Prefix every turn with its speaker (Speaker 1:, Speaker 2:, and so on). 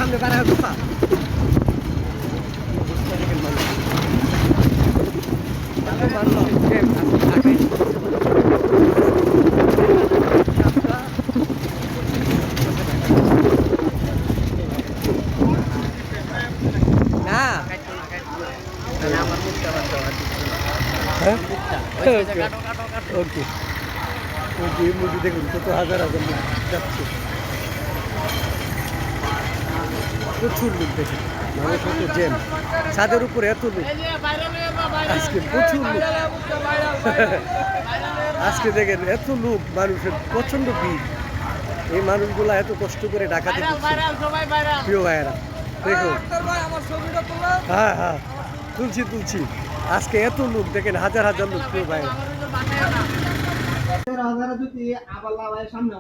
Speaker 1: সামনে বাড়া ঢোকা ওকে ওকে মুভি দেখুন কত হাজার হাজার লোক যাচ্ছে প্রচুর লোক দেখে মানুষ কত জ্যাম ছাদের উপরে এত লোক আজকে প্রচুর লোক আজকে দেখেন এত লোক মানুষের প্রচন্ড ভিড় এই মানুষগুলা এত কষ্ট করে ঢাকাতে প্রিয় ভাইয়েরা দেখুন হ্যাঁ হ্যাঁ তুলছি তুলছি আজকে এত লোক দেখেন হাজার হাজার লোক প্রিয় ভাইয়েরা
Speaker 2: সামনে